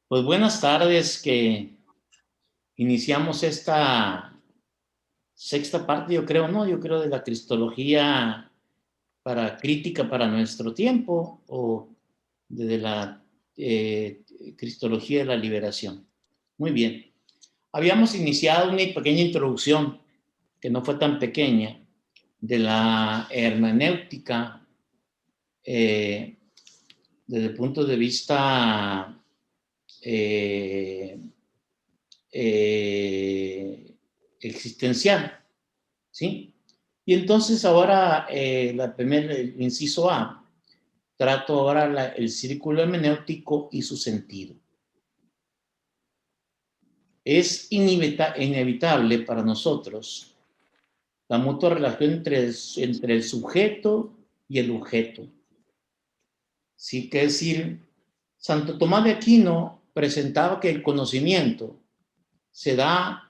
Pues buenas tardes, que iniciamos esta sexta parte, yo creo, ¿no? Yo creo de la cristología crítica para nuestro tiempo, o de la cristología de la liberación. Muy bien. Habíamos iniciado una pequeña introducción, que no fue tan pequeña, de la hermenéutica desde el punto de vista eh, eh, existencial, ¿sí? Y entonces ahora, el inciso A, trato ahora el círculo hermenéutico y su sentido. Es inevitable para nosotros la mutua relación entre el sujeto y el objeto. Sí, que decir, Santo Tomás de Aquino presentaba que el conocimiento se da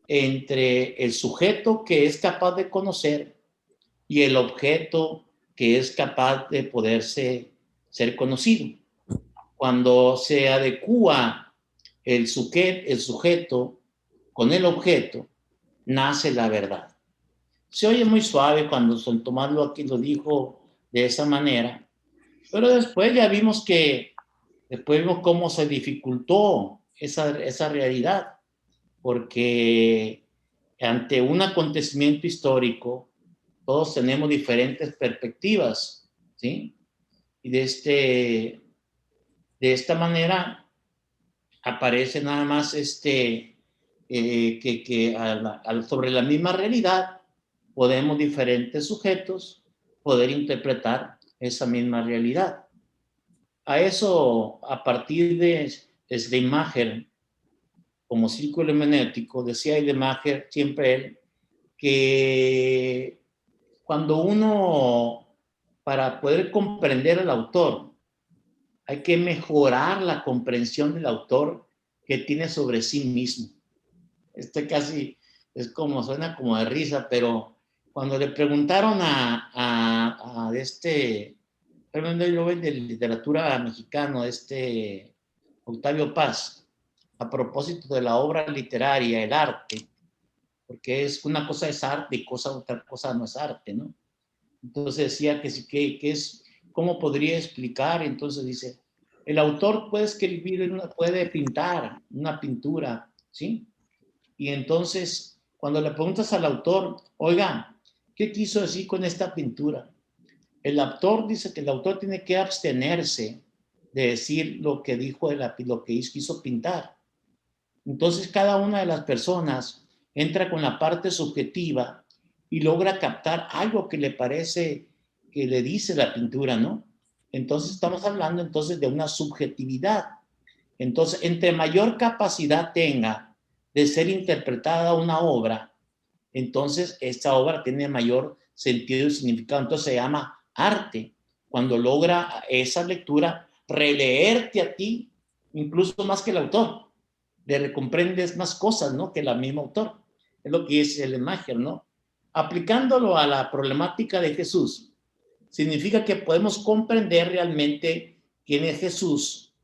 entre el sujeto que es capaz de conocer y el objeto que es capaz de poderse ser conocido. Cuando se adecua el sujeto con el objeto, nace la verdad. Se oye muy suave cuando San Tomás aquí lo dijo de esa manera, pero después ya vimos cómo se dificultó esa realidad, porque ante un acontecimiento histórico, todos tenemos diferentes perspectivas, ¿sí? Y de esta manera aparece nada más sobre la misma realidad podemos diferentes sujetos poder interpretar esa misma realidad. A eso, a partir de Schleiermacher, como círculo hermenéutico, decía Schleiermacher siempre él, que cuando uno, para poder comprender al autor, hay que mejorar la comprensión del autor que tiene sobre sí mismo. Casi es como, suena como de risa, pero cuando le preguntaron a premio Nobel de literatura mexicano, Octavio Paz, a propósito de la obra literaria, el arte, porque una cosa es arte y otra cosa no es arte, ¿no? Entonces decía que es, ¿cómo podría explicar? Entonces dice, el autor puede escribir, puede pintar una pintura, ¿sí? Y entonces, cuando le preguntas al autor, oiga, ¿qué quiso decir con esta pintura? El autor dice que el autor tiene que abstenerse de decir lo que dijo, lo que quiso pintar. Entonces, cada una de las personas entra con la parte subjetiva y logra captar algo que le parece que le dice la pintura, ¿no? Entonces, estamos hablando entonces de una subjetividad. Entonces, entre mayor capacidad tenga de ser interpretada una obra, entonces esta obra tiene mayor sentido y significado. Entonces se llama arte, cuando logra esa lectura releerte a ti, incluso más que el autor. Le comprendes más cosas, ¿no? Que el mismo autor. Es lo que es el Schleiermacher, ¿no? Aplicándolo a la problemática de Jesús, significa que podemos comprender realmente quién es Jesús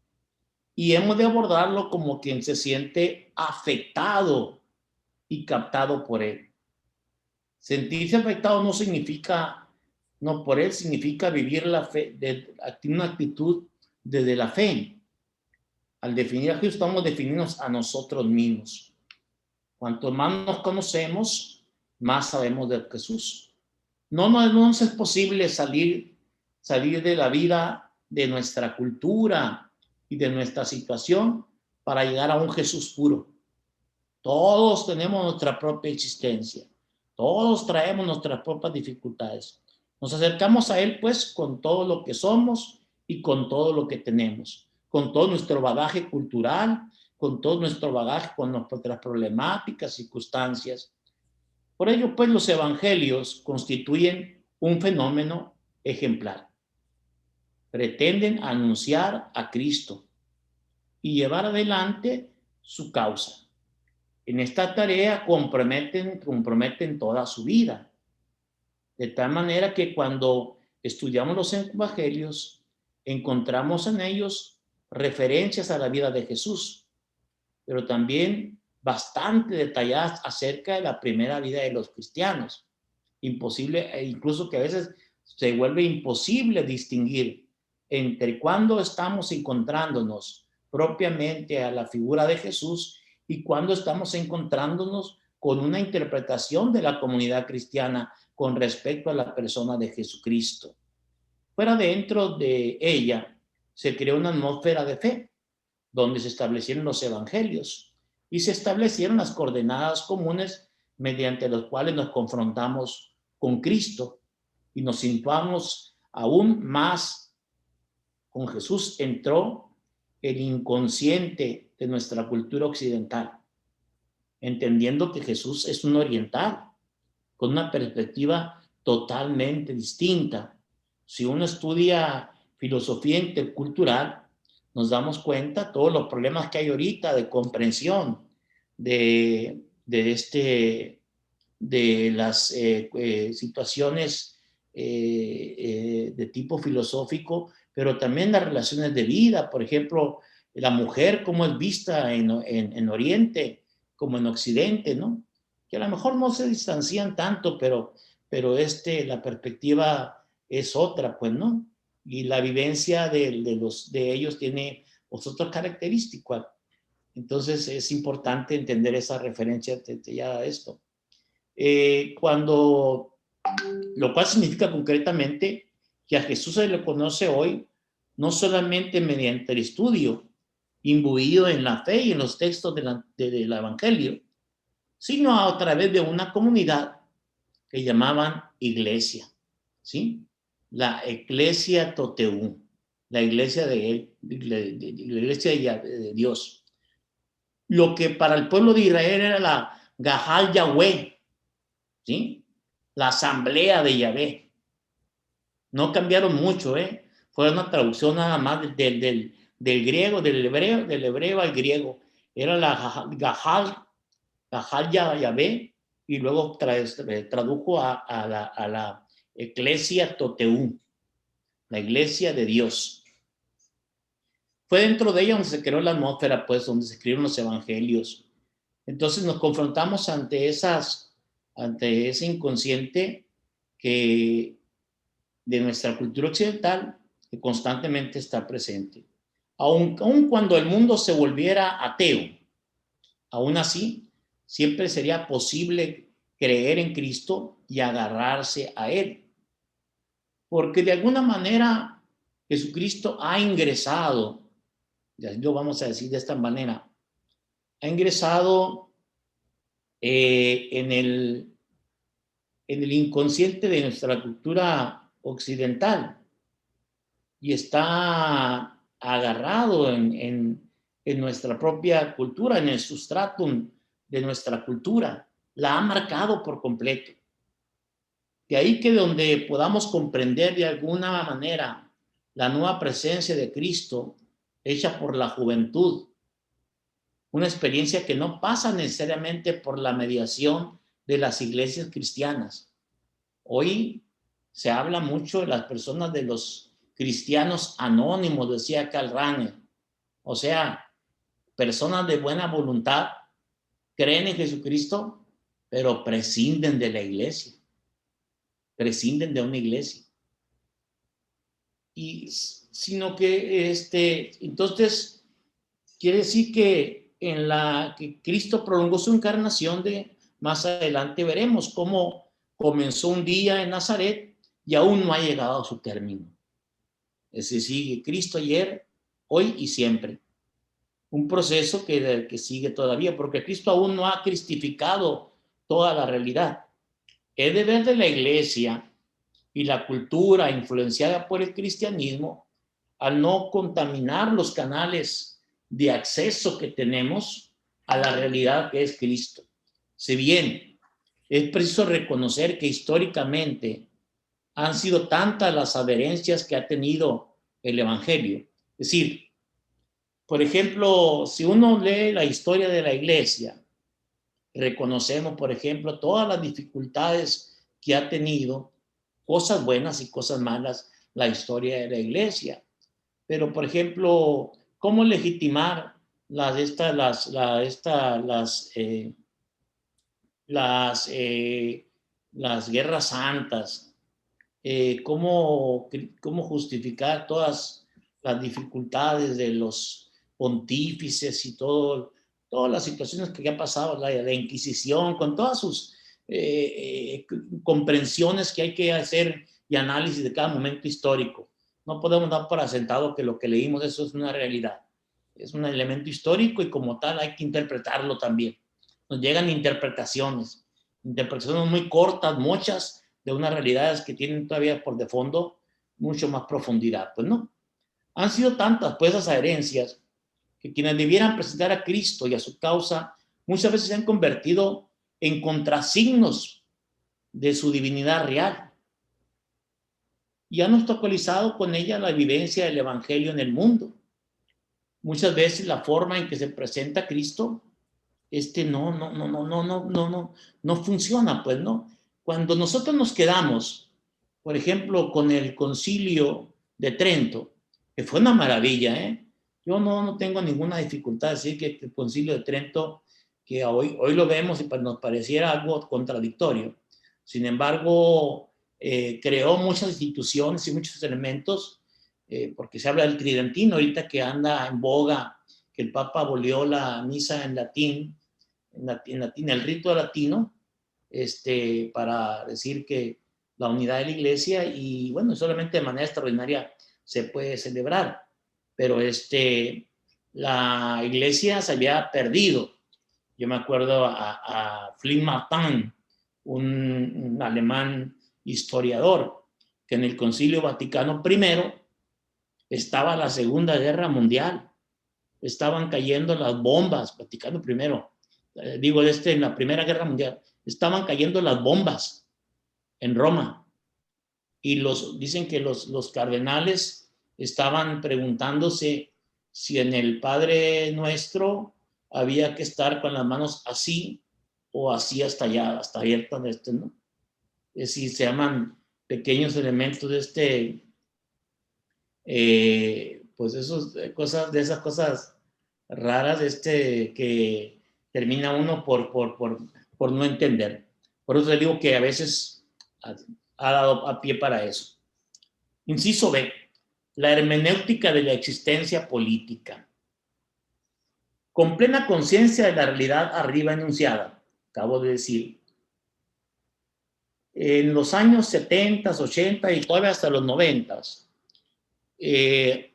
y hemos de abordarlo como quien se siente afectado y captado por él. Sentirse afectado no significa, no por él, significa vivir la fe, una actitud desde la fe. Al definir a Jesús, estamos definiéndonos a nosotros mismos. Cuanto más nos conocemos, más sabemos de Jesús. No es posible salir de la vida, de nuestra cultura y de nuestra situación para llegar a un Jesús puro. Todos tenemos nuestra propia existencia. Todos traemos nuestras propias dificultades. Nos acercamos a Él, pues, con todo lo que somos y con todo lo que tenemos. Con todo nuestro bagaje cultural, con todo nuestro bagaje, con nuestras problemáticas, circunstancias. Por ello, pues, los evangelios constituyen un fenómeno ejemplar. Pretenden anunciar a Cristo y llevar adelante su causa. En esta tarea comprometen toda su vida. De tal manera que cuando estudiamos los evangelios, encontramos en ellos referencias a la vida de Jesús, pero también bastante detalladas acerca de la primera vida de los cristianos. Imposible, e incluso que a veces se vuelve imposible distinguir entre cuándo estamos encontrándonos propiamente a la figura de Jesús y cuándo estamos encontrándonos con una interpretación de la comunidad cristiana con respecto a la persona de Jesucristo. Fuera dentro de ella se creó una atmósfera de fe, donde se establecieron los evangelios y se establecieron las coordenadas comunes mediante las cuales nos confrontamos con Cristo y nos situamos aún más con Jesús. Entró el inconsciente de nuestra cultura occidental, entendiendo que Jesús es un oriental, con una perspectiva totalmente distinta. Si uno estudia filosofía intercultural, nos damos cuenta de todos los problemas que hay ahorita de comprensión de las situaciones de tipo filosófico, pero también las relaciones de vida. Por ejemplo, la mujer, cómo es vista en Oriente, como en Occidente, ¿no? Que a lo mejor no se distancian tanto, pero la perspectiva es otra, pues, ¿no? Y la vivencia de ellos tiene otras características. Entonces es importante entender esa referencia detallada a esto. Lo cual significa concretamente que a Jesús se le conoce hoy no solamente mediante el estudio imbuido en la fe y en los textos del Evangelio, sino a través de una comunidad que llamaban iglesia, ¿sí? La Ecclesia Toteú, la iglesia de Dios. Lo que para el pueblo de Israel era la Gahal Yahweh, ¿sí? La asamblea de Yahvé. No cambiaron mucho, ¿eh? Fue una traducción nada más del griego, del hebreo al griego. Era la Gahal Yahvé, y luego tradujo a la Ecclesia Toteú, la iglesia de Dios. Fue dentro de ella donde se creó la atmósfera, pues, donde se escribieron los evangelios. Entonces nos confrontamos ante ese inconsciente que de nuestra cultura occidental, que constantemente está presente. Aun cuando el mundo se volviera ateo, aún así, siempre sería posible creer en Cristo y agarrarse a Él. Porque de alguna manera Jesucristo ha ingresado, y así lo vamos a decir de esta manera, ha ingresado en el inconsciente de nuestra cultura occidental y está agarrado en nuestra propia cultura, en el sustratum de nuestra cultura. La ha marcado por completo. De ahí que donde podamos comprender de alguna manera la nueva presencia de Cristo hecha por la juventud, una experiencia que no pasa necesariamente por la mediación de las iglesias cristianas. Hoy se habla mucho de las personas de los cristianos anónimos, decía Karl Rahner. O sea, personas de buena voluntad creen en Jesucristo, pero prescinden de la iglesia, prescinden de una iglesia. Y sino que entonces quiere decir que que Cristo prolongó su encarnación, más adelante veremos cómo comenzó un día en Nazaret y aún no ha llegado a su término. Es decir, Cristo ayer, hoy y siempre. Un proceso que sigue todavía, porque Cristo aún no ha cristificado toda la realidad. Es deber de la iglesia y la cultura influenciada por el cristianismo al no contaminar los canales de acceso que tenemos a la realidad que es Cristo. Si bien es preciso reconocer que históricamente han sido tantas las adherencias que ha tenido el Evangelio. Es decir, por ejemplo, si uno lee la historia de la iglesia, reconocemos, por ejemplo, todas las dificultades que ha tenido, cosas buenas y cosas malas, la historia de la iglesia. Pero, por ejemplo, cómo legitimar las guerras santas, cómo justificar todas las dificultades de los pontífices y todas las situaciones que han pasado, la Inquisición, con todas sus comprensiones que hay que hacer y análisis de cada momento histórico. No podemos dar por asentado que lo que leímos eso es una realidad. Es un elemento histórico y como tal hay que interpretarlo también. Nos llegan interpretaciones muy cortas, muchas, de unas realidades que tienen todavía por de fondo mucho más profundidad. Pues no. Han sido tantas pues esas herencias que quienes debieran presentar a Cristo y a su causa muchas veces se han convertido en contrasignos de su divinidad real. Y han obstaculizado con ella la vivencia del evangelio en el mundo. Muchas veces la forma en que se presenta a Cristo no funciona, pues no. Cuando nosotros nos quedamos, por ejemplo, con el Concilio de Trento, que fue una maravilla, yo no tengo ninguna dificultad de decir que el Concilio de Trento, que hoy lo vemos y nos pareciera algo contradictorio, sin embargo, creó muchas instituciones y muchos elementos, porque se habla del tridentino ahorita que anda en boga, que el Papa abolió la misa en latín, el rito latino, para decir que la unidad de la iglesia, y bueno, solamente de manera extraordinaria se puede celebrar, pero la iglesia se había perdido. Yo me acuerdo a Flynn Martin, un alemán historiador, que en el Concilio Vaticano I estaba la Segunda Guerra Mundial, estaban cayendo las bombas, Vaticano I, en la Primera Guerra Mundial, estaban cayendo las bombas en Roma, y dicen que los cardenales estaban preguntándose si en el Padre Nuestro había que estar con las manos así o así hasta allá, hasta abiertas, ¿no? Es decir, se llaman pequeños elementos de pues esas cosas raras que termina uno por no entender. Por eso le digo que a veces ha dado a pie para eso. Inciso B, la hermenéutica de la existencia política. Con plena conciencia de la realidad arriba enunciada, acabo de decir, en los años 70, 80 y todavía hasta los 90,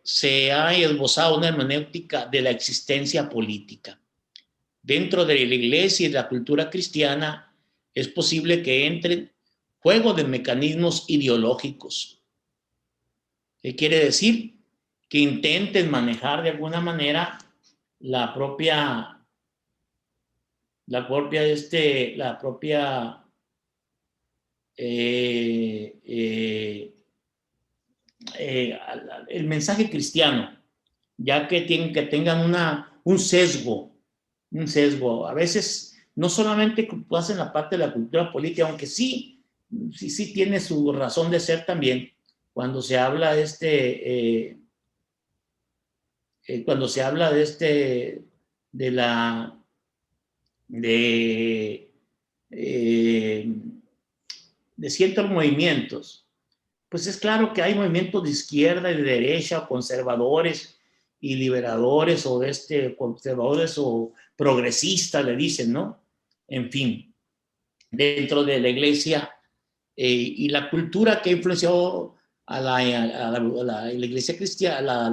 se ha esbozado una hermenéutica de la existencia política. Dentro de la iglesia y de la cultura cristiana es posible que entren juego de mecanismos ideológicos. ¿Qué quiere decir? Que intenten manejar de alguna manera la propia el mensaje cristiano, ya que tengan un sesgo. A veces no solamente hacen la parte de la cultura política, aunque sí tiene su razón de ser también, cuando se habla de ciertos movimientos. Pues es claro que hay movimientos de izquierda y de derecha, conservadores y liberadores, o conservadores o progresistas, le dicen, ¿no? En fin, dentro de la iglesia y la cultura que ha influenciado a la iglesia cristiana, a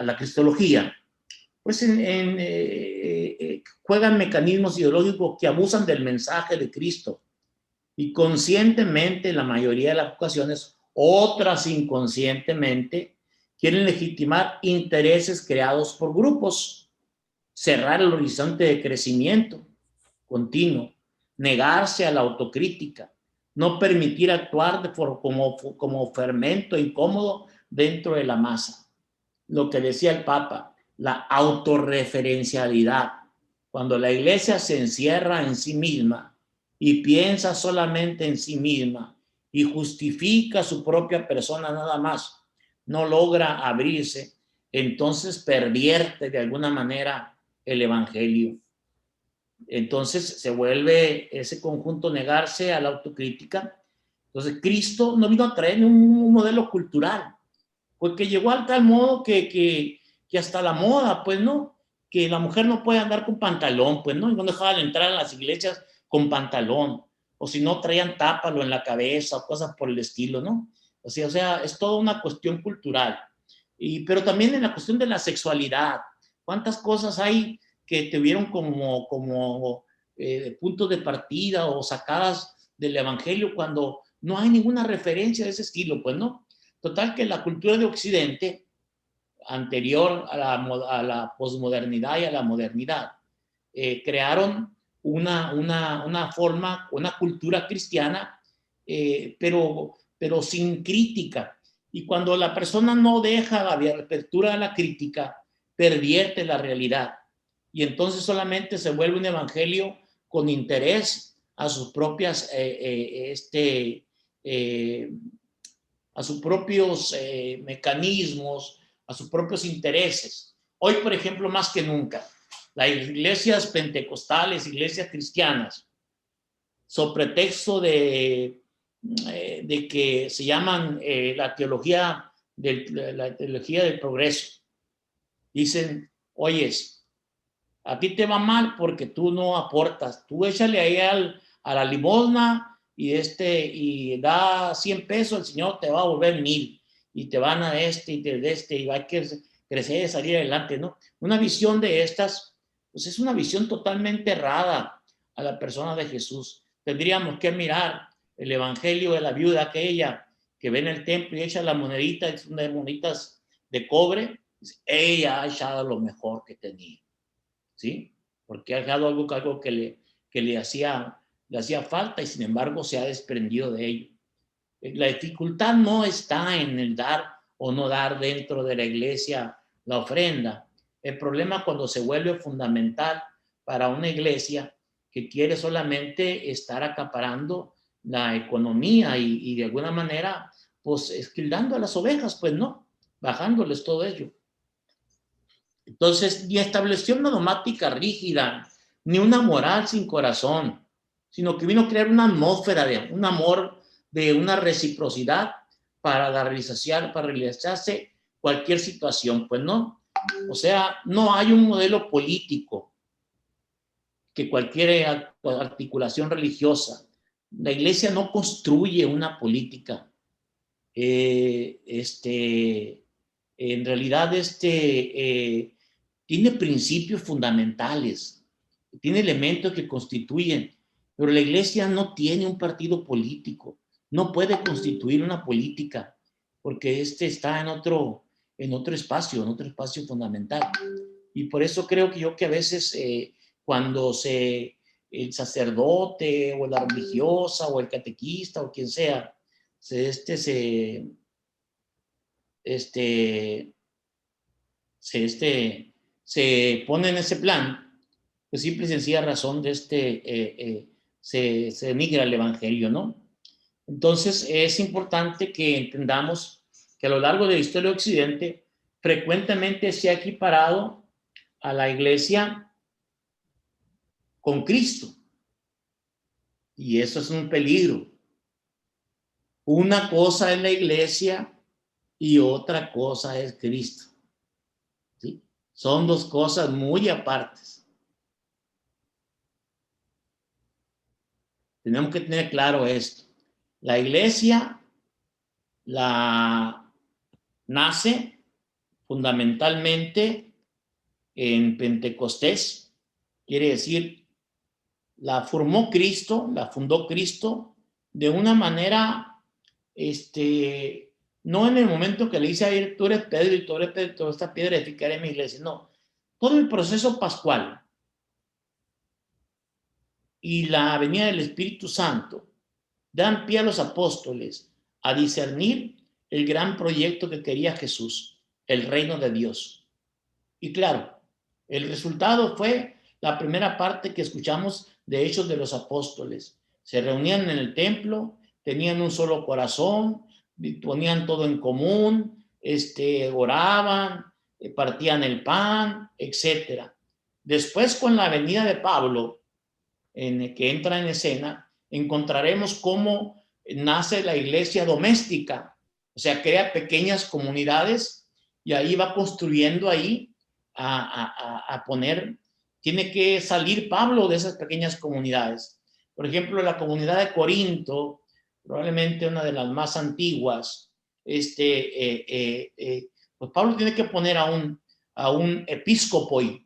la cristología, pues juegan mecanismos ideológicos que abusan del mensaje de Cristo, y conscientemente, en la mayoría de las ocasiones, otras inconscientemente, quieren legitimar intereses creados por grupos, cerrar el horizonte de crecimiento continuo, negarse a la autocrítica, no permitir actuar como fermento incómodo dentro de la masa. Lo que decía el Papa, la autorreferencialidad. Cuando la iglesia se encierra en sí misma y piensa solamente en sí misma y justifica su propia persona nada más, no logra abrirse entonces pervierte de alguna manera el evangelio. Entonces se vuelve ese conjunto negarse a la autocrítica. Entonces Cristo no vino a traer un modelo cultural, porque llegó al tal modo que hasta la moda, pues no, que la mujer no puede andar con pantalón, pues no, y no dejaban entrar a las iglesias con pantalón, o si no traían tápalo en la cabeza o cosas por el estilo, ¿no? O sea, es toda una cuestión cultural. Pero también en la cuestión de la sexualidad, ¿cuántas cosas hay que tuvieron como puntos de partida o sacadas del evangelio cuando no hay ninguna referencia de ese estilo? Pues no. Total que la cultura de Occidente, anterior a la posmodernidad y a la modernidad, crearon una forma, una cultura cristiana, pero sin crítica. Y cuando la persona no deja la apertura a la crítica, pervierte la realidad. Y entonces solamente se vuelve un evangelio con interés a sus propias, a sus propios mecanismos, a sus propios intereses. Hoy, por ejemplo, más que nunca, las iglesias pentecostales, iglesias cristianas, sobre pretexto de que se llaman la teología del progreso, dicen, oyes, a ti te va mal porque tú no aportas, tú échale ahí a la limosna y da 100 pesos, el Señor te va a volver 1000 y te van a y va a crecer y salir adelante, ¿no? Una visión de estas, pues es una visión totalmente errada a la persona de Jesús. Tendríamos que mirar el evangelio de la viuda aquella que ve en el templo y echa la monedita, es una de moneditas de cobre, ella ha echado lo mejor que tenía, ¿sí? Porque ha dejado algo que le hacía falta y sin embargo se ha desprendido de ello. La dificultad no está en el dar o no dar dentro de la iglesia la ofrenda. El problema cuando se vuelve fundamental para una iglesia que quiere solamente estar acaparando la economía y de alguna manera, pues esquildando a las ovejas, pues no, bajándoles todo ello. Entonces, ni estableció una dogmática rígida, ni una moral sin corazón, sino que vino a crear una atmósfera de un amor, de una reciprocidad para realizarse cualquier situación, pues no. O sea, no hay un modelo político que cualquier articulación religiosa. La iglesia no construye una política. En realidad, tiene principios fundamentales, tiene elementos que constituyen, pero la iglesia no tiene un partido político, no puede constituir una política, porque está en otro espacio fundamental. Y por eso creo que a veces cuando el sacerdote o la religiosa o el catequista o quien sea, se, se, se pone en ese plan, pues simple y sencilla razón se denigra el evangelio, ¿no? Entonces es importante que entendamos que a lo largo de la historia de Occidente frecuentemente se ha equiparado a la iglesia con Cristo, y eso es un peligro. Una cosa es la iglesia y otra cosa es Cristo, ¿sí? Son dos cosas muy apartes. Tenemos que tener claro esto. La iglesia nace fundamentalmente en Pentecostés, quiere decir, la formó Cristo, la fundó Cristo de una manera, no en el momento que le dice a él, tú eres Pedro y tú eres Pedro, toda esta piedra edificaré en mi iglesia, no. Todo el proceso pascual y la venida del Espíritu Santo dan pie a los apóstoles a discernir el gran proyecto que quería Jesús, el reino de Dios. Y claro, el resultado fue la primera parte que escuchamos de Hechos de los Apóstoles. Se reunían en el templo, tenían un solo corazón, ponían todo en común, oraban, partían el pan, etc. Después, con la venida de Pablo, que entra en escena, encontraremos cómo nace la iglesia doméstica, o sea, crea pequeñas comunidades y ahí va construyendo ahí a poner, tiene que salir Pablo de esas pequeñas comunidades. Por ejemplo, la comunidad de Corinto, probablemente una de las más antiguas, pues Pablo tiene que poner a un episcopoi.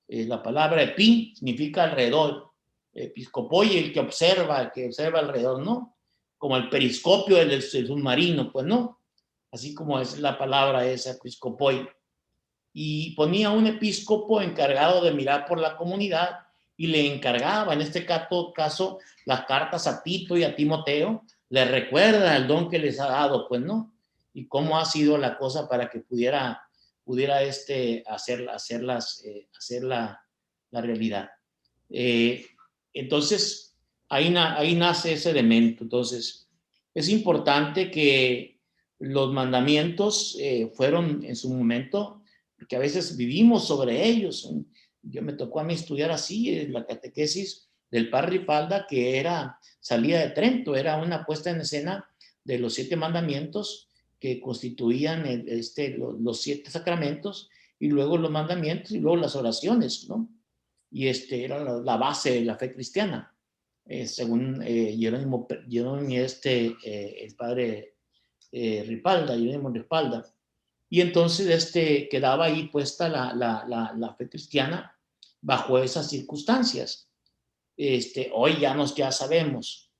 La palabra epi significa alrededor, episcopoi, el que observa alrededor, ¿no? Como el periscopio del submarino, pues no, así como es la palabra esa, episcopoi. Y ponía un episcopo encargado de mirar por la comunidad y le encargaba, en este caso, las cartas a Tito y a Timoteo, le recuerda el don que les ha dado, pues no, y cómo ha sido la cosa para que pudiera hacer la realidad. Entonces, ahí nace ese elemento. Entonces, es importante que los mandamientos fueron en su momento, porque a veces vivimos sobre ellos. Yo me tocó a mí estudiar así la catequesis del padre Ripalda, que era salida de Trento, era una puesta en escena de los 7 mandamientos que constituían los 7 sacramentos, y luego los mandamientos y luego las oraciones, ¿no? Y era la base de la fe cristiana, según Jerónimo, el padre Jerónimo Ripalda. Y entonces quedaba ahí puesta la fe cristiana bajo esas circunstancias. Hoy ya sabemos,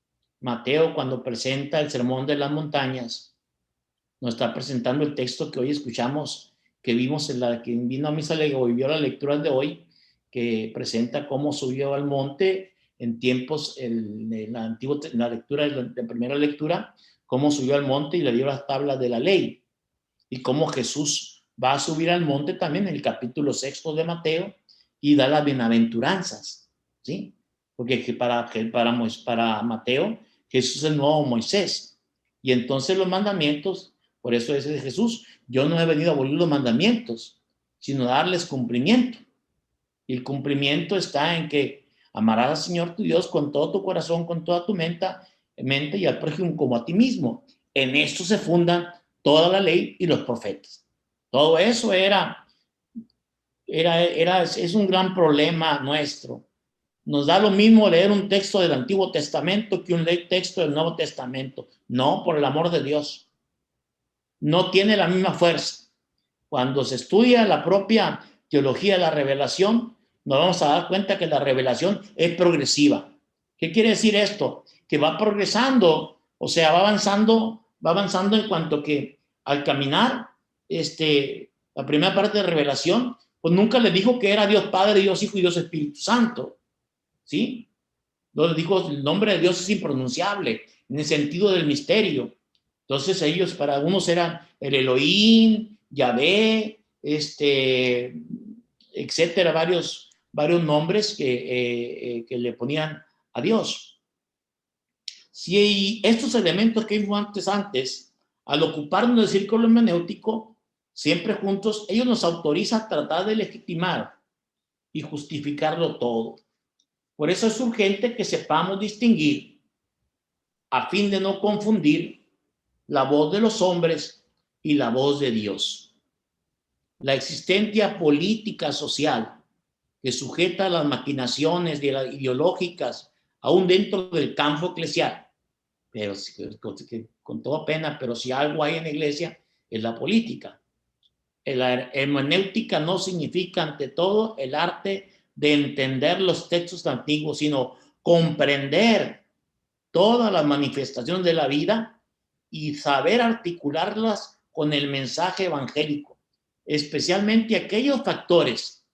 Mateo, cuando presenta el Sermón de las Montañas, nos está presentando el texto que hoy escuchamos, que vimos que vino a misa o vivió la lectura de hoy, que presenta cómo subió al monte en tiempos, en la lectura, de primera lectura, cómo subió al monte y le dio las tablas de la ley, y cómo Jesús va a subir al monte también en el capítulo 6 de Mateo y da las bienaventuranzas, ¿sí? Porque para Mateo Jesús es el nuevo Moisés, y entonces los mandamientos, por eso dice Jesús, yo no he venido a abolir los mandamientos, sino a darles cumplimiento. Y el cumplimiento está en que amarás al Señor tu Dios con todo tu corazón, con toda tu mente y al prójimo como a ti mismo. En esto se funda toda la ley y los profetas. Todo eso es un gran problema nuestro. Nos da lo mismo leer un texto del Antiguo Testamento que un texto del Nuevo Testamento. No, por el amor de Dios. No tiene la misma fuerza. Cuando se estudia la propia teología de la revelación, nos vamos a dar cuenta que la revelación es progresiva. ¿Qué quiere decir esto? Que va progresando, o sea, va avanzando en cuanto que al caminar, la primera parte de revelación, pues nunca le dijo que era Dios Padre, Dios Hijo y Dios Espíritu Santo, ¿sí? No le dijo, el nombre de Dios es impronunciable, en el sentido del misterio. Entonces ellos, para algunos eran el Elohim, Yahvé, etcétera, varios nombres que le ponían a Dios. Si estos elementos que vimos antes, al ocuparnos del círculo hermenéutico, siempre juntos, ellos nos autorizan a tratar de legitimar y justificarlo todo. Por eso es urgente que sepamos distinguir, a fin de no confundir la voz de los hombres y la voz de Dios. La existencia política social que sujeta a las maquinaciones ideológicas aún dentro del campo eclesial, pero con toda pena, pero si algo hay en la iglesia es la política. La hermenéutica no significa ante todo el arte de entender los textos antiguos, sino comprender todas las manifestaciones de la vida y saber articularlas con el mensaje evangélico, especialmente aquellos factores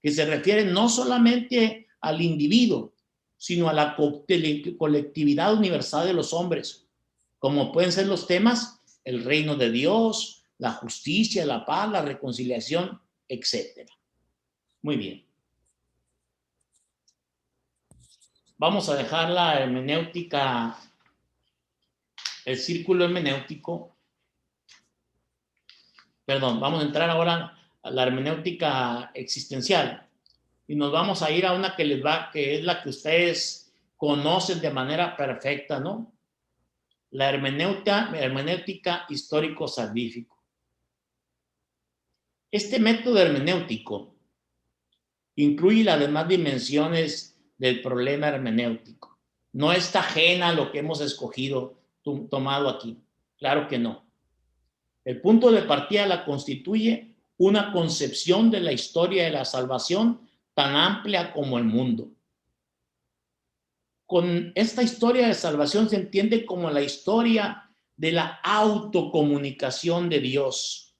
que se refieren no solamente al individuo, sino a la colectividad universal de los hombres, como pueden ser los temas, el reino de Dios, la justicia, la paz, la reconciliación, etc. Muy bien. Vamos a dejar la hermenéutica, el círculo hermenéutico. Perdón, vamos a entrar ahora la hermenéutica existencial. Y nos vamos a ir a una que es la que ustedes conocen de manera perfecta, ¿no? La hermenéutica histórico-salvífico. Este método hermenéutico incluye las demás dimensiones del problema hermenéutico. No está ajena a lo que hemos escogido, tomado aquí. Claro que no. El punto de partida la constituye una concepción de la historia de la salvación tan amplia como el mundo. Con esta historia de salvación se entiende como la historia de la autocomunicación de Dios.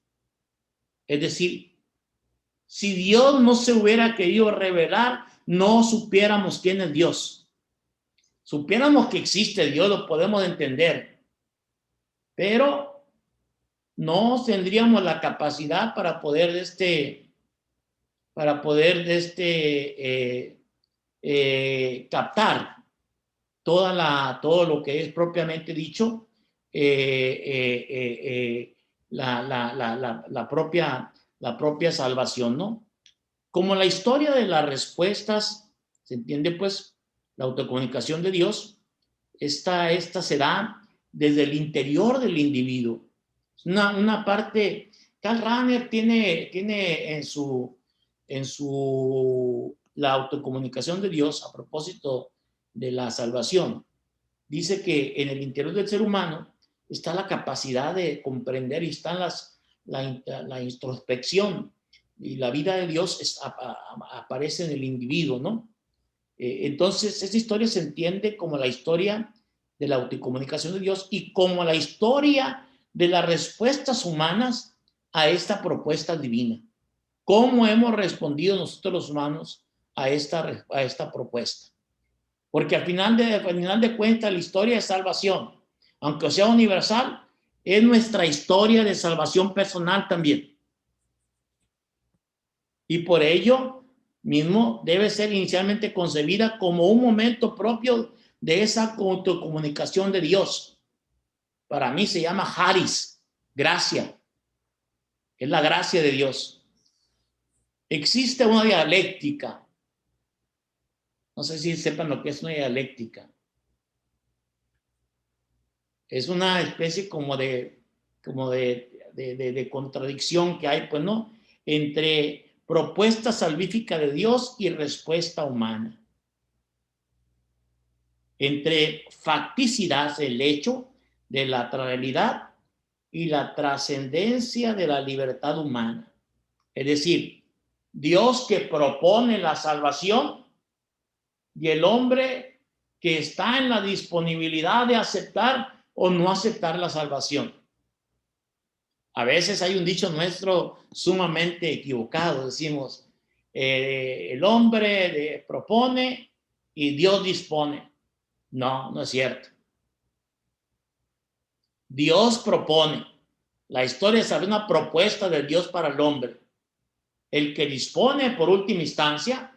Es decir, si Dios no se hubiera querido revelar, no supiéramos quién es Dios. Supiéramos que existe Dios, lo podemos entender, pero no tendríamos la capacidad para poder captar todo lo que es propiamente dicho, la propia salvación, ¿no? Como la historia de las respuestas, se entiende pues la autocomunicación de Dios, esta se da desde el interior del individuo. Una parte, Karl Rahner tiene en la autocomunicación de Dios a propósito de la salvación. Dice que en el interior del ser humano está la capacidad de comprender y está la introspección, y la vida de Dios aparece en el individuo, ¿no? Entonces, esa historia se entiende como la historia de la autocomunicación de Dios y como la historia de las respuestas humanas a esta propuesta divina. ¿Cómo hemos respondido nosotros los humanos a esta propuesta? Porque al final de cuentas, la historia de salvación, aunque sea universal, es nuestra historia de salvación personal también. Y por ello mismo debe ser inicialmente concebida como un momento propio de esa autocomunicación de Dios. Para mí se llama Haris, gracia. Es la gracia de Dios. Existe una dialéctica. No sé si sepan lo que es una dialéctica. Es una especie como de contradicción que hay, pues, ¿no? Entre propuesta salvífica de Dios y respuesta humana. Entre facticidad, el hecho de la realidad, y la trascendencia de la libertad humana. Es decir, Dios que propone la salvación y el hombre que está en la disponibilidad de aceptar o no aceptar la salvación. A veces hay un dicho nuestro sumamente equivocado. Decimos, el hombre propone y Dios dispone. No, no es cierto. Dios propone. La historia es una propuesta de Dios para el hombre. El que dispone por última instancia,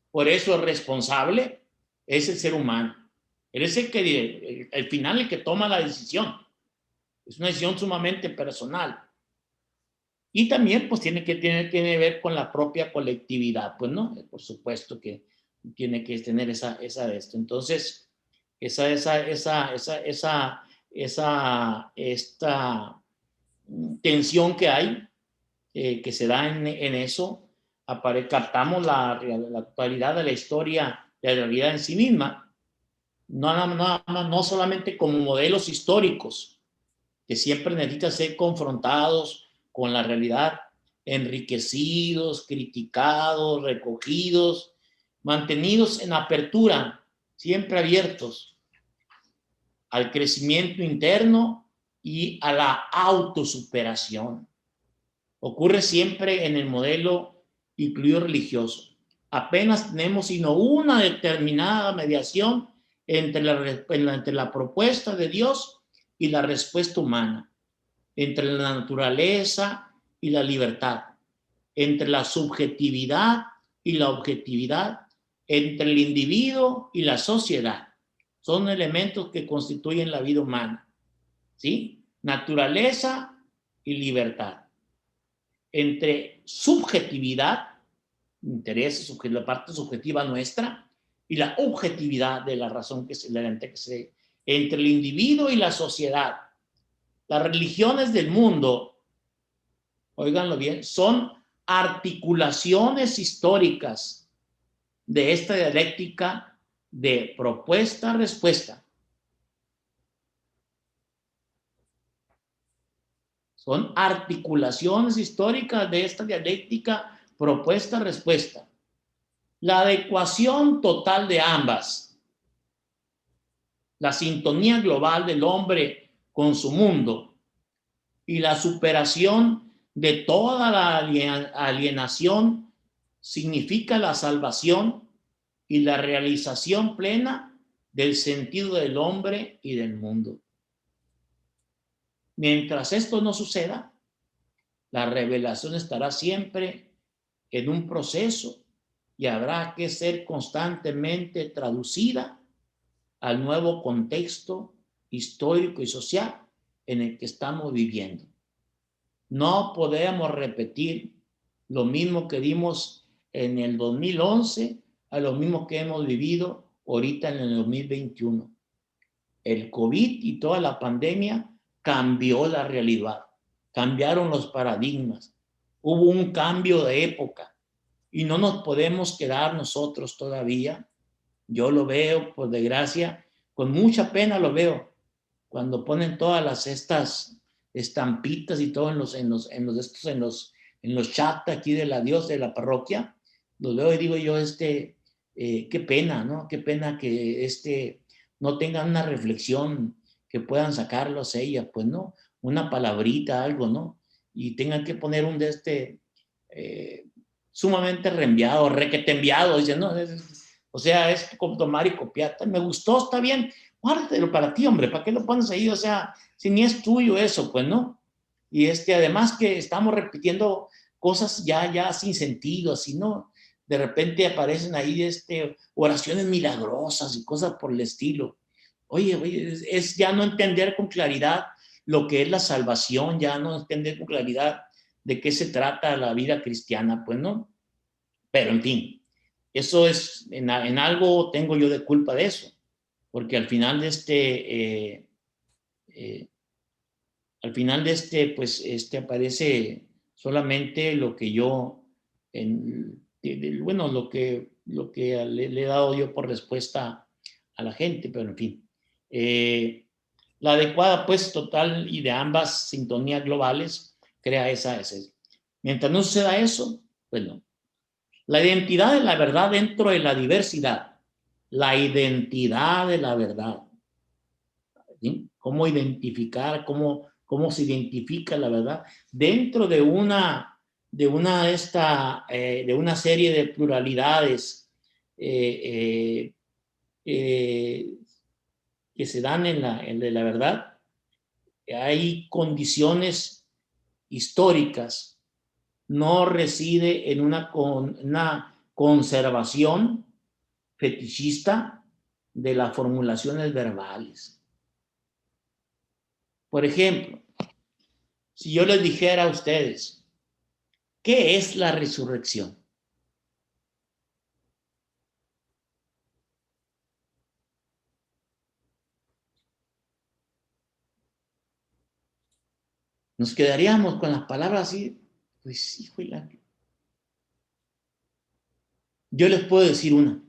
por eso es responsable, es el ser humano. Él es el que, al final, el que toma la decisión. Es una decisión sumamente personal. Y también, pues, tiene que ver con la propia colectividad, pues, ¿no? Por supuesto que tiene que tener esa de esto. Entonces, esta tensión que hay, que se da en eso, captamos la actualidad de la historia, de la realidad en sí misma, no solamente como modelos históricos, que siempre necesitan ser confrontados con la realidad, enriquecidos, criticados, recogidos, mantenidos en apertura, siempre abiertos al crecimiento interno y a la autosuperación. Ocurre siempre en el modelo incluido religioso. Apenas tenemos sino una determinada mediación entre la propuesta de Dios y la respuesta humana, entre la naturaleza y la libertad, entre la subjetividad y la objetividad, entre el individuo y la sociedad. Son elementos que constituyen la vida humana, ¿sí? Naturaleza y libertad. entre subjetividad, intereses, la parte subjetiva nuestra, y la objetividad de la razón que se entre el individuo y la sociedad. Las religiones del mundo, óiganlo bien, son articulaciones históricas de esta dialéctica de propuesta-respuesta. Son articulaciones históricas de esta dialéctica propuesta-respuesta. La adecuación total de ambas, la sintonía global del hombre con su mundo y la superación de toda la alienación significa la salvación y la realización plena del sentido del hombre y del mundo. Mientras esto no suceda, la revelación estará siempre en un proceso y habrá que ser constantemente traducida al nuevo contexto histórico y social en el que estamos viviendo. No podemos repetir lo mismo que dimos en el 2011 a lo mismo que hemos vivido ahorita en el 2021. El COVID y toda la pandemia cambió la realidad, cambiaron los paradigmas, hubo un cambio de época y no nos podemos quedar nosotros todavía. Yo lo veo, por desgracia, con mucha pena lo veo, cuando ponen todas estas estampitas y todo en los chats aquí de la Dios de la parroquia, los veo y digo yo, qué pena, ¿no? Qué pena que no tengan una reflexión que puedan sacarlos ellas, pues no, una palabrita, algo, ¿no? Y tengan que poner un sumamente reenviado, requete enviado, dicen, no, o sea, es como tomar y copiar. Me gustó, está bien, guárdatelo para ti, hombre, ¿para qué lo pones ahí? O sea, si ni es tuyo eso, pues no. Y además que estamos repitiendo cosas ya sin sentido, así, ¿no? De repente aparecen ahí oraciones milagrosas y cosas por el estilo. Oye, es ya no entender con claridad lo que es la salvación, ya no entender con claridad de qué se trata la vida cristiana, pues no. Pero en fin, eso es, en algo tengo yo de culpa de eso, porque al final de pues aparece solamente lo que yo, lo que le he dado yo por respuesta a la gente, pero en fin. La adecuada, pues, total y de ambas sintonías globales crea esa. Mientras no suceda eso, pues no. La identidad de la verdad dentro de la diversidad. La identidad de la verdad. ¿Sí? ¿Cómo identificar, cómo se identifica la verdad dentro de una serie de pluralidades que se dan en la verdad? Hay condiciones históricas, no reside en una conservación fetichista de las formulaciones verbales. Por ejemplo, si yo les dijera a ustedes, ¿qué es la resurrección? Nos quedaríamos con las palabras así, pues híjole. Yo les puedo decir una,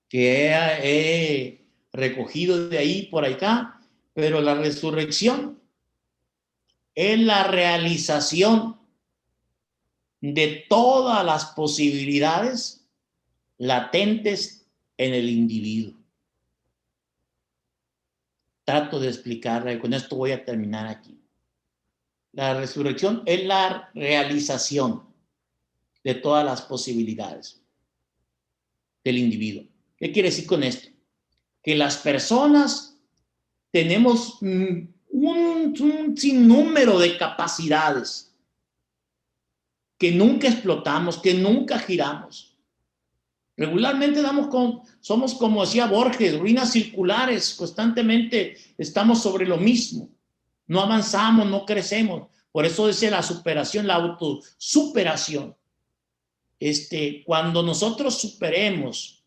que he recogido de ahí por acá, pero la resurrección es la realización de todas las posibilidades latentes en el individuo. Trato de explicarla y con esto voy a terminar aquí. La resurrección es la realización de todas las posibilidades del individuo. ¿Qué quiere decir con esto? Que las personas tenemos un sinnúmero de capacidades que nunca explotamos, que nunca giramos. Regularmente somos, como decía Borges, ruinas circulares, constantemente estamos sobre lo mismo, no avanzamos, no crecemos, Por eso dice la superación, la autosuperación. Cuando nosotros superemos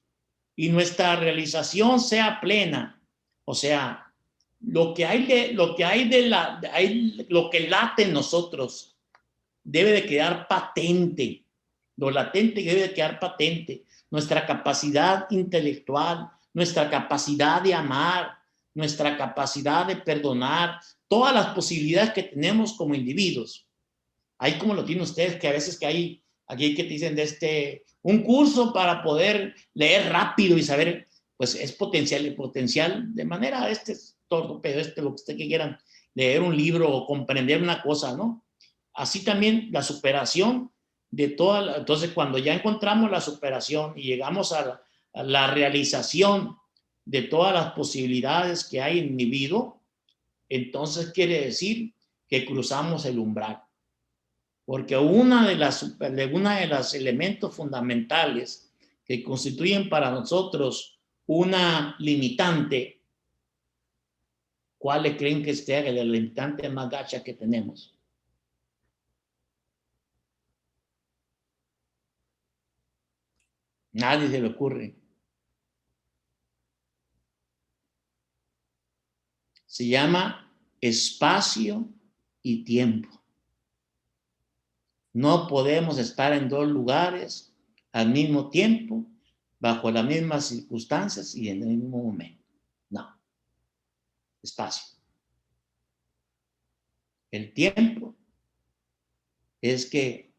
y nuestra realización sea plena, o sea, lo que late en nosotros debe de quedar patente. Lo latente debe de quedar patente. Nuestra capacidad intelectual, nuestra capacidad de amar, nuestra capacidad de perdonar, todas las posibilidades que tenemos como individuos. Ahí como lo tienen ustedes, que a veces que hay aquí que te dicen un curso para poder leer rápido y saber, pues es potencial de manera, todo, pero lo que ustedes quieran, leer un libro o comprender una cosa, ¿no? Así también la superación de entonces cuando ya encontramos la superación y llegamos a la realización de todas las posibilidades que hay en el individuo, entonces quiere decir que cruzamos el umbral. Porque una de los elementos fundamentales que constituyen para nosotros una limitante, ¿cuál le creen que esté el limitante más gacha que tenemos? Nadie se le ocurre. Se llama espacio y tiempo. No podemos estar en dos lugares al mismo tiempo, bajo las mismas circunstancias y en el mismo momento. No. Espacio. El tiempo es que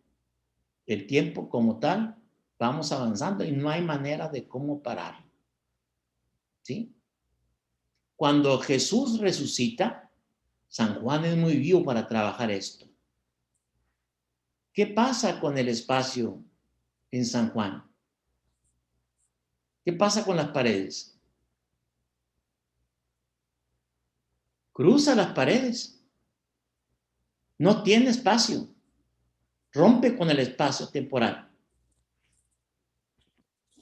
el tiempo como tal, vamos avanzando y no hay manera de cómo parar. ¿Sí? Cuando Jesús resucita, San Juan es muy vivo para trabajar esto. ¿Qué pasa con el espacio en San Juan? ¿Qué pasa con las paredes? Cruza las paredes. No tiene espacio. Rompe con el espacio temporal.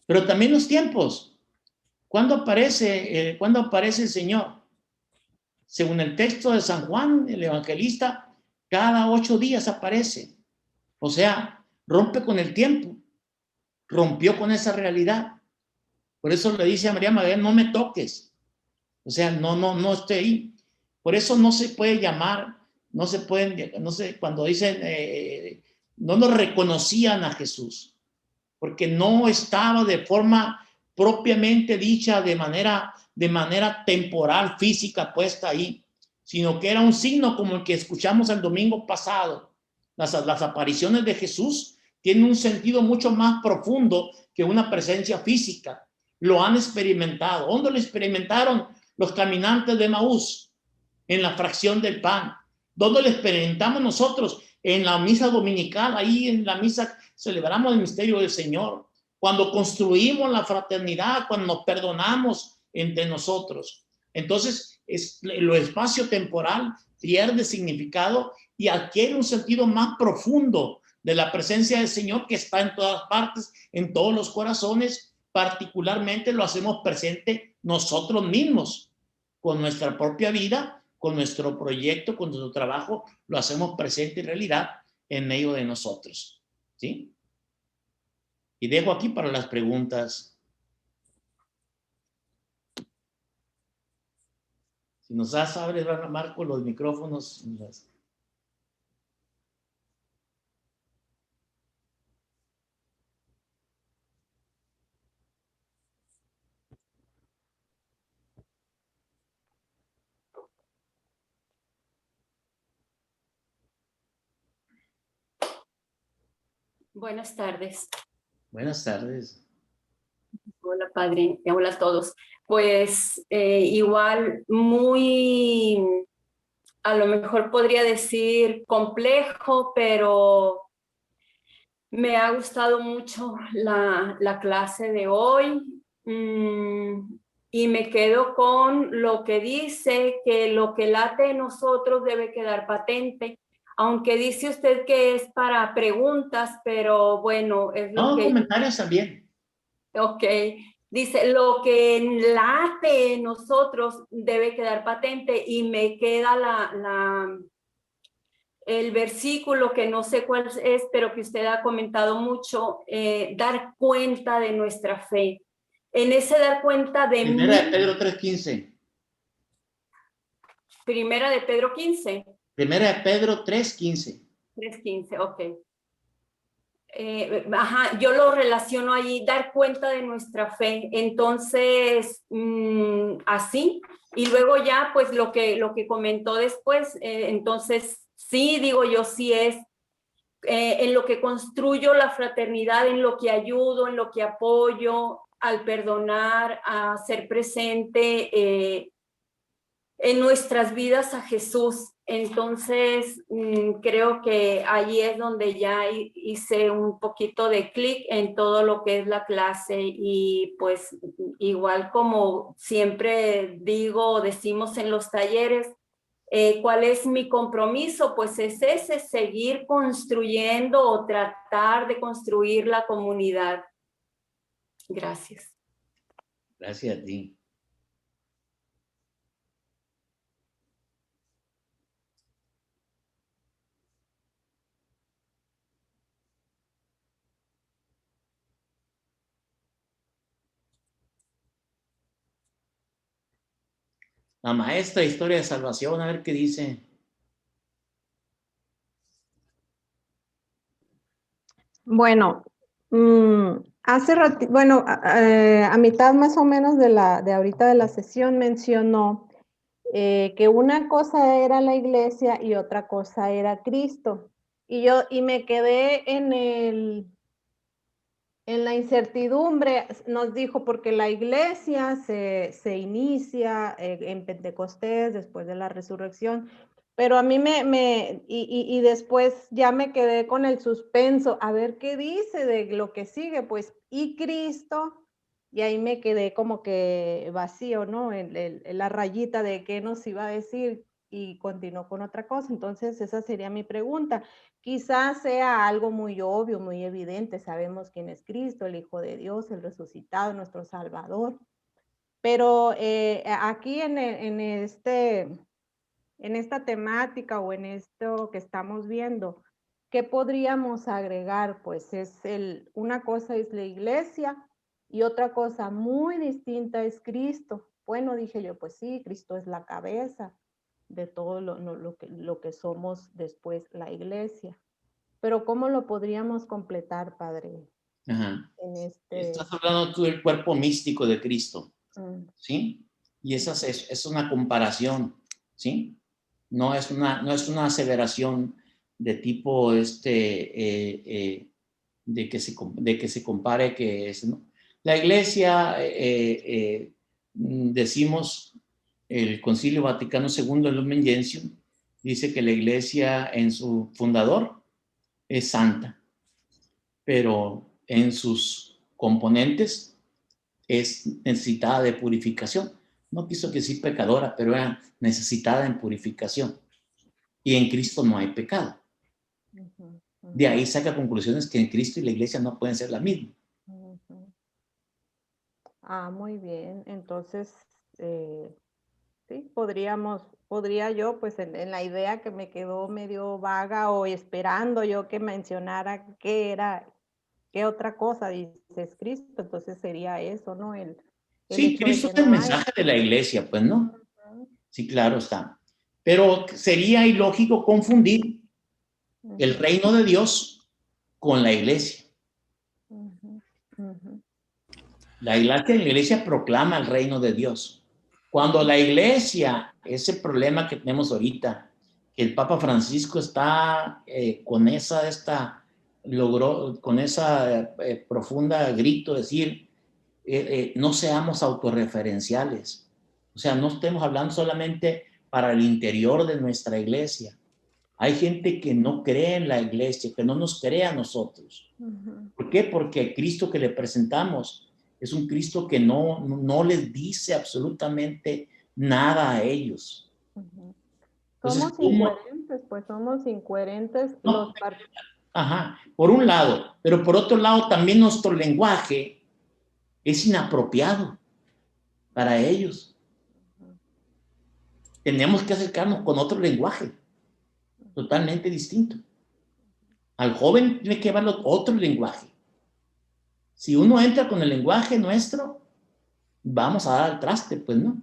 Pero también los tiempos. ¿Cuándo aparece el Señor? Según el texto de San Juan, el evangelista, cada 8 días aparece. O sea, rompe con el tiempo. Rompió con esa realidad. Por eso le dice a María Magdalena, no me toques. O sea, no esté ahí. Por eso no se puede llamar, no se pueden, no sé, cuando dicen, no nos reconocían a Jesús, porque no estaba de forma propiamente dicha, de manera temporal, física, puesta ahí, sino que era un signo como el que escuchamos el domingo pasado. Las apariciones de Jesús tienen un sentido mucho más profundo que una presencia física. Lo han experimentado. ¿Dónde lo experimentaron los caminantes de Maús? En la fracción del pan. ¿Dónde lo experimentamos nosotros? En la misa dominical, ahí en la misa celebramos el misterio del Señor. Cuando construimos la fraternidad, cuando nos perdonamos entre nosotros. Entonces, lo espacio temporal pierde significado y adquiere un sentido más profundo de la presencia del Señor que está en todas partes, en todos los corazones. Particularmente lo hacemos presente nosotros mismos, con nuestra propia vida, con nuestro proyecto, con nuestro trabajo, lo hacemos presente en realidad en medio de nosotros. ¿Sí? Y dejo aquí para las preguntas. Si nos abres, Marco, los micrófonos. Buenas tardes. Buenas tardes. Hola, padre. Hola a todos. Pues igual muy, a lo mejor podría decir complejo, pero me ha gustado mucho la clase de hoy. Y me quedo con lo que dice, que lo que late en nosotros debe quedar patente. Aunque dice usted que es para preguntas, pero bueno, es lo que... comentarios también. Ok, dice, lo que late en nosotros debe quedar patente y me queda el versículo que no sé cuál es, pero que usted ha comentado mucho, dar cuenta de nuestra fe. En ese dar cuenta de Primera de Pedro 3:15. Primera de Pedro 15. Primera de Pedro 3:15. 3:15, ok. Yo lo relaciono ahí, dar cuenta de nuestra fe. Entonces, así. Y luego ya, pues lo que comentó después, entonces, sí, digo yo, sí es en lo que construyo la fraternidad, en lo que ayudo, en lo que apoyo, al perdonar, a ser presente en nuestras vidas a Jesús. Entonces, creo que allí es donde ya hice un poquito de clic en todo lo que es la clase y pues igual como siempre digo, decimos en los talleres, ¿cuál es mi compromiso? Pues es ese, seguir construyendo o tratar de construir la comunidad. Gracias. Gracias a ti. La maestra de Historia de Salvación, a ver qué dice. Bueno, hace ratito, bueno, a mitad más o menos de ahorita de la sesión mencionó que una cosa era la iglesia y otra cosa era Cristo. Y me quedé en la incertidumbre. Nos dijo, porque la iglesia se inicia en Pentecostés, después de la resurrección, pero a mí y después ya me quedé con el suspenso, a ver qué dice de lo que sigue, pues, y Cristo, y ahí me quedé como que vacío, ¿no? En la rayita de qué nos iba a decir, y continuó con otra cosa. Entonces, esa sería mi pregunta. Quizás sea algo muy obvio, muy evidente, sabemos quién es Cristo, el Hijo de Dios, el resucitado, nuestro Salvador, pero aquí en esta temática o en esto que estamos viendo, ¿qué podríamos agregar? Pues una cosa es la iglesia y otra cosa muy distinta es Cristo. Bueno, dije yo, pues sí, Cristo es la cabeza de todo lo que somos después la iglesia. Pero ¿cómo lo podríamos completar, Padre? Ajá. En Estás hablando tú del cuerpo místico de Cristo, ¿sí? Y esa es una comparación, ¿sí? No es una aseveración de tipo de que se compare que es, ¿no? La iglesia, decimos, el Concilio Vaticano II, el Lumen Gentium, dice que la iglesia en su fundador es santa, pero en sus componentes es necesitada de purificación. No quiso decir pecadora, pero era necesitada en purificación. Y en Cristo no hay pecado. De ahí saca conclusiones que en Cristo y la iglesia no pueden ser la misma. Muy bien. Entonces, sí, podría yo, pues en la idea que me quedó medio vaga o esperando yo que mencionara qué otra cosa dices Cristo, entonces sería eso, ¿no? El Sí, hecho de Cristo que es el no hay. mensaje de la iglesia, pues, ¿no? Sí, claro está. Pero sería ilógico confundir el reino de Dios con la iglesia. La iglesia proclama el reino de Dios. Cuando la iglesia, ese problema que tenemos ahorita, que el Papa Francisco está con logró con esa profunda grito decir, no seamos autorreferenciales. O sea, no estemos hablando solamente para el interior de nuestra iglesia. Hay gente que no cree en la iglesia, que no nos cree a nosotros. ¿Por qué? Porque el Cristo que le presentamos es un Cristo que no les dice absolutamente nada a ellos. Entonces, Somos incoherentes, pues somos incoherentes no, ajá, por un lado, pero por otro lado también nuestro lenguaje es inapropiado para ellos. Tenemos que acercarnos con otro lenguaje. totalmente distinto. Al joven tiene que llevarlo otro lenguaje. Si uno entra con el lenguaje nuestro, vamos a dar al traste, pues, ¿no?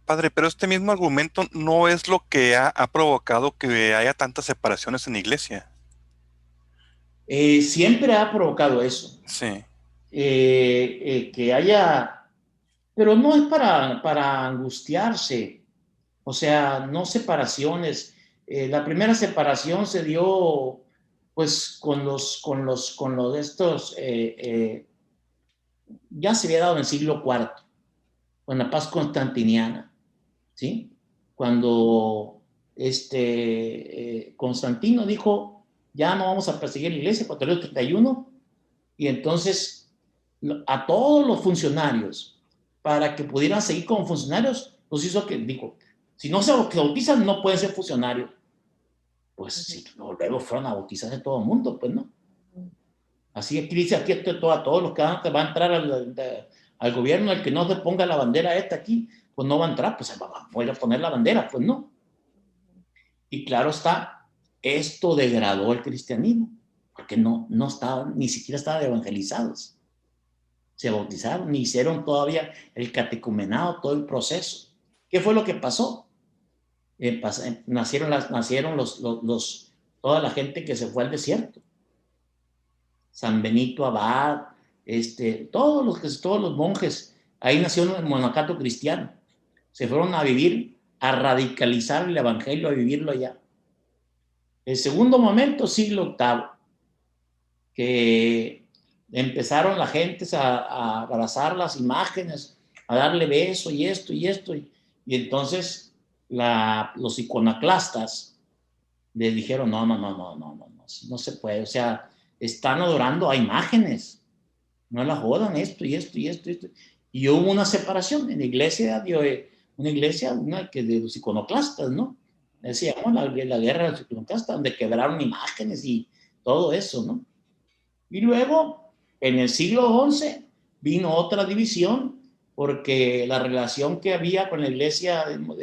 Padre, pero este mismo argumento no es lo que ha provocado que haya tantas separaciones en la iglesia. Siempre ha provocado eso. Sí. Que haya, pero no es para angustiarse, o sea, no separaciones. La primera separación se dio, pues, con los de estos, ya se había dado en el siglo IV, con la paz constantiniana, ¿sí? Cuando Constantino dijo, ya no vamos a perseguir la iglesia, 431, y entonces a todos los funcionarios, para que pudieran seguir como funcionarios, los hizo que, dijo, si no se bautizan, no pueden ser funcionarios. Pues sí, luego fueron a bautizarse todo el mundo, pues no. Así que dice aquí a todos los que van a entrar al gobierno, el que no se ponga la bandera esta aquí, pues no va a entrar, pues va a poder poner la bandera, pues no. Y claro está, esto degradó el cristianismo, porque no estaban, ni siquiera estaban evangelizados. Se bautizaron, ni hicieron todavía el catecumenado, todo el proceso. ¿Qué fue lo que pasó? Nacieron toda la gente que se fue al desierto. San Benito Abad, todos los monjes, ahí nació el monacato cristiano. Se fueron a vivir, a radicalizar el evangelio, a vivirlo allá. El segundo momento, siglo VIII, que empezaron la gente a abrazar las imágenes, a darle beso y esto, y entonces los iconoclastas le dijeron, no se puede, o sea, están adorando a imágenes, no la jodan, esto, y hubo una separación en la iglesia, una que de los iconoclastas, ¿no? Decíamos la guerra de los iconoclastas, donde quebraron imágenes y todo eso, ¿no? Y luego, en el siglo XI, vino otra división, porque la relación que había con la iglesia, con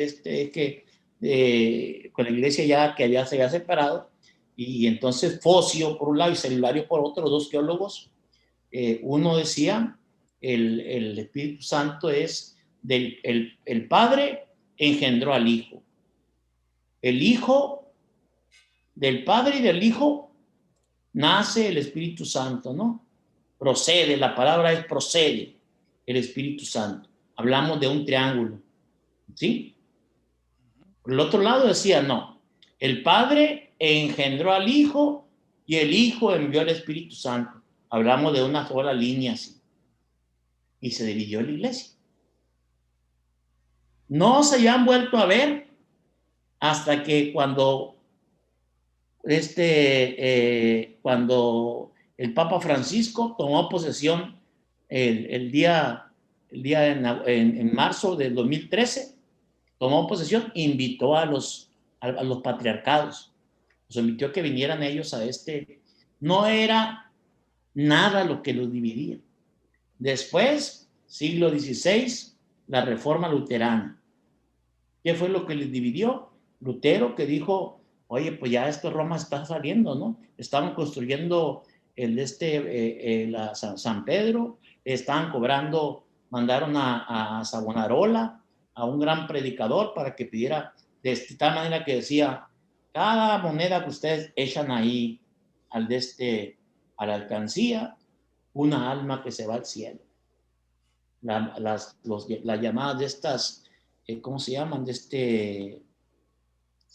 la iglesia ya que se había separado, y entonces Focio por un lado y Celibario por otro, dos teólogos, uno decía, el Espíritu Santo es el Padre engendró al Hijo. El Hijo, del Padre y del Hijo, nace el Espíritu Santo, ¿no? Procede, la palabra es procede, el Espíritu Santo. Hablamos de un triángulo, ¿sí? Por el otro lado decía, no, el Padre engendró al Hijo y el Hijo envió al Espíritu Santo. Hablamos de una sola línea así. Y se dividió la iglesia. No se habían vuelto a ver hasta que cuando el Papa Francisco tomó posesión el día en marzo del 2013, tomó posesión, invitó a los patriarcados, los invitó a que vinieran ellos a no era nada lo que los dividía. Después, siglo XVI, la reforma luterana. ¿Qué fue lo que les dividió? Lutero, que dijo, oye, pues ya Roma está saliendo, ¿no? Estaban construyendo San Pedro, estaban cobrando, mandaron a Savonarola, a un gran predicador, para que pidiera, de tal manera que decía, cada moneda que ustedes echan ahí a la alcancía, una alma que se va al cielo. Las llamadas de estas, ¿cómo se llaman? Se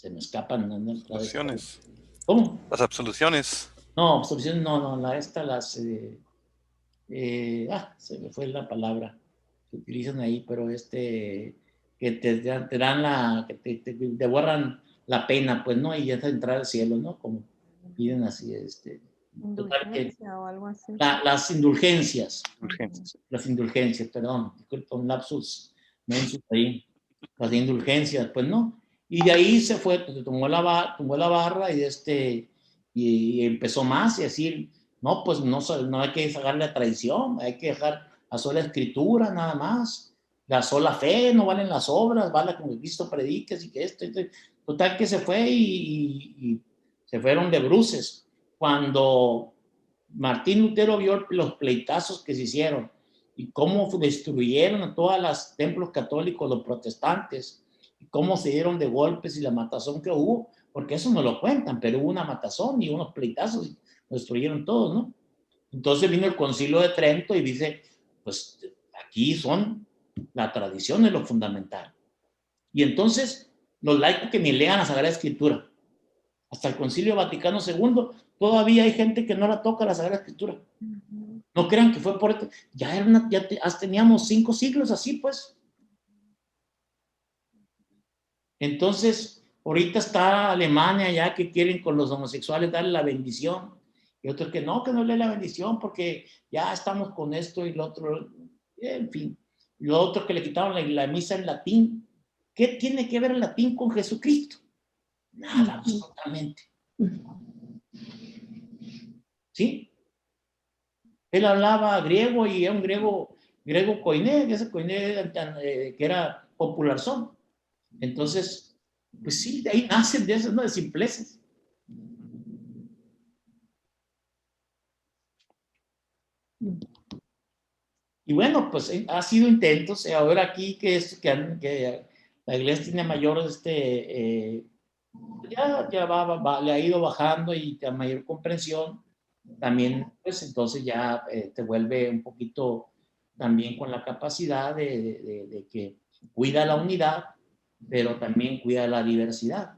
me escapan. Absoluciones. ¿Cómo? Las absoluciones. No, absoluciones no, se me fue la palabra que utilizan ahí, pero que te dan que te borran la pena, pues, ¿no? Y ya es entrar al cielo, ¿no? Como piden así, Indulgencia o algo así. Las indulgencias. Urgencias. Las indulgencias, perdón, disculpa, un lapsus mensus ahí. Las indulgencias, pues no. Y de ahí se fue, pues, tomó la barra y empezó más y decir, no, pues no hay que dejar la tradición, hay que dejar a sola escritura nada más. la sola fe, no valen las obras, vale como Cristo prediques y que esto. Total que se fue y se fueron de bruces. Cuando Martín Lutero vio los pleitazos que se hicieron y cómo destruyeron a todos los templos católicos, los protestantes, y cómo se dieron de golpes y la matazón que hubo, porque eso no lo cuentan, pero hubo una matazón y unos pleitazos y destruyeron todos, ¿no? Entonces vino el Concilio de Trento y dice, pues aquí son, la tradición es lo fundamental. Y entonces los laicos que ni lean la Sagrada Escritura, hasta el Concilio Vaticano II, todavía hay gente que no la toca la Sagrada Escritura. No crean que fue por esto. Teníamos 5 siglos así, pues. Entonces, ahorita está Alemania ya que quieren con los homosexuales darle la bendición. Y otros que no le la bendición porque ya estamos con esto y lo otro. En fin. Y lo otro que le quitaron la misa en latín. ¿Qué tiene que ver el latín con Jesucristo? Nada, absolutamente. ¿Sí? Él hablaba griego y era un griego koiné, ese koiné que era popularzón. Entonces, pues sí, de ahí nacen de esas, ¿no? De simplezas. Y bueno, pues ha sido intentos. Ahora aquí que la iglesia tiene mayor, ya le ha ido bajando y a mayor comprensión, también, pues entonces ya te vuelve un poquito también con la capacidad de que cuida la unidad, pero también cuida la diversidad.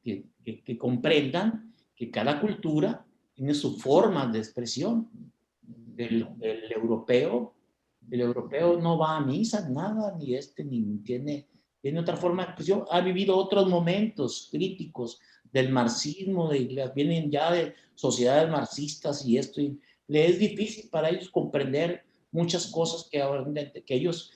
Que comprendan que cada cultura tiene su forma de expresión. El europeo no va a misa, nada, ni tiene otra forma de expresión. Ha vivido otros momentos críticos del marxismo, vienen ya de sociedades marxistas y esto, y le es difícil para ellos comprender muchas cosas que ellos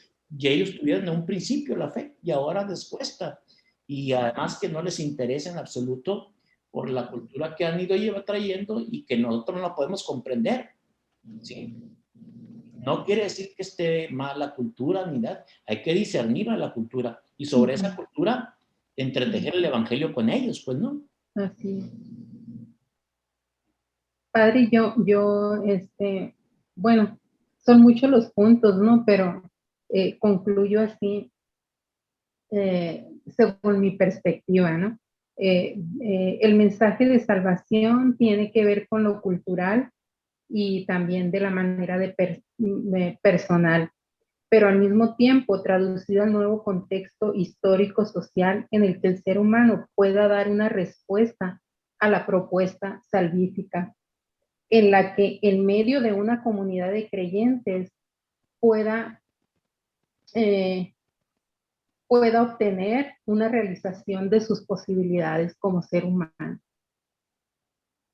tuvieron en un principio la fe y ahora les cuesta. Y además que no les interesa en absoluto por la cultura que han ido trayendo y que nosotros no la podemos comprender. ¿Sí? No quiere decir que esté mal la cultura ni nada, hay que discernir a la cultura y sobre esa cultura entretejer el evangelio con ellos, pues, ¿no? Así es. Padre, bueno, son muchos los puntos, ¿no? Pero concluyo así, según mi perspectiva, ¿no? El mensaje de salvación tiene que ver con lo cultural y también de la manera personal, pero al mismo tiempo traducido al nuevo contexto histórico-social en el que el ser humano pueda dar una respuesta a la propuesta salvífica, en la que en medio de una comunidad de creyentes pueda obtener una realización de sus posibilidades como ser humano.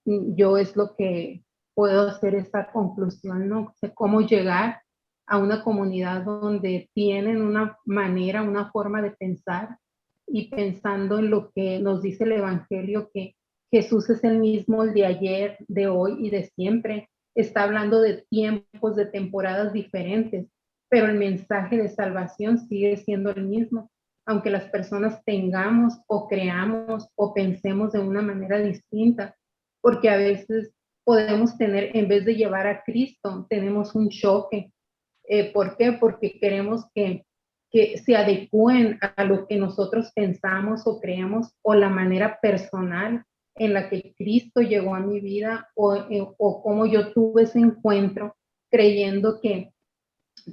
Yo es lo que puedo hacer esta conclusión, no sé cómo llegar a una comunidad donde tienen una manera, una forma de pensar y pensando en lo que nos dice el Evangelio, que Jesús es el mismo, el de ayer, de hoy y de siempre. Está hablando de tiempos, de temporadas diferentes, pero el mensaje de salvación sigue siendo el mismo, aunque las personas tengamos o creamos o pensemos de una manera distinta, porque a veces podemos tener, en vez de llevar a Cristo, tenemos un choque. ¿Por qué? Porque queremos que se adecúen a lo que nosotros pensamos o creemos o la manera personal en la que Cristo llegó a mi vida o cómo yo tuve ese encuentro creyendo que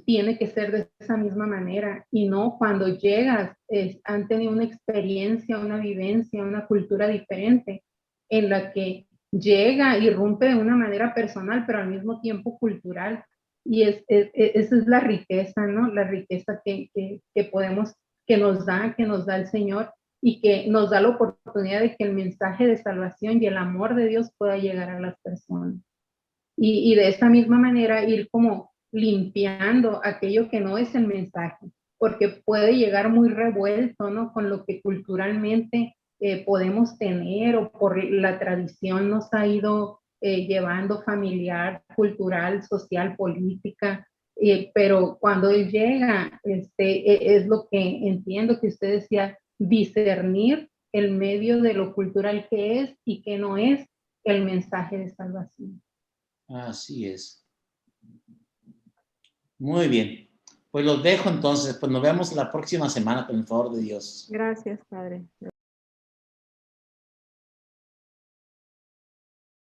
tiene que ser de esa misma manera y no cuando llegas, han tenido una experiencia, una vivencia, una cultura diferente en la que llega y rompe de una manera personal, pero al mismo tiempo cultural. Y esa es la riqueza, ¿no? La riqueza que nos da el Señor y que nos da la oportunidad de que el mensaje de salvación y el amor de Dios pueda llegar a las personas. Y de esta misma manera ir como limpiando aquello que no es el mensaje, porque puede llegar muy revuelto, ¿no? Con lo que culturalmente podemos tener o por la tradición nos ha ido llevando familiar, cultural, social, política, Pero cuando Él llega, es lo que entiendo que usted decía, discernir el medio de lo cultural que es y que no es el mensaje de salvación. Así es. Muy bien. Pues los dejo entonces. Pues nos vemos la próxima semana con el favor de Dios. Gracias, Padre.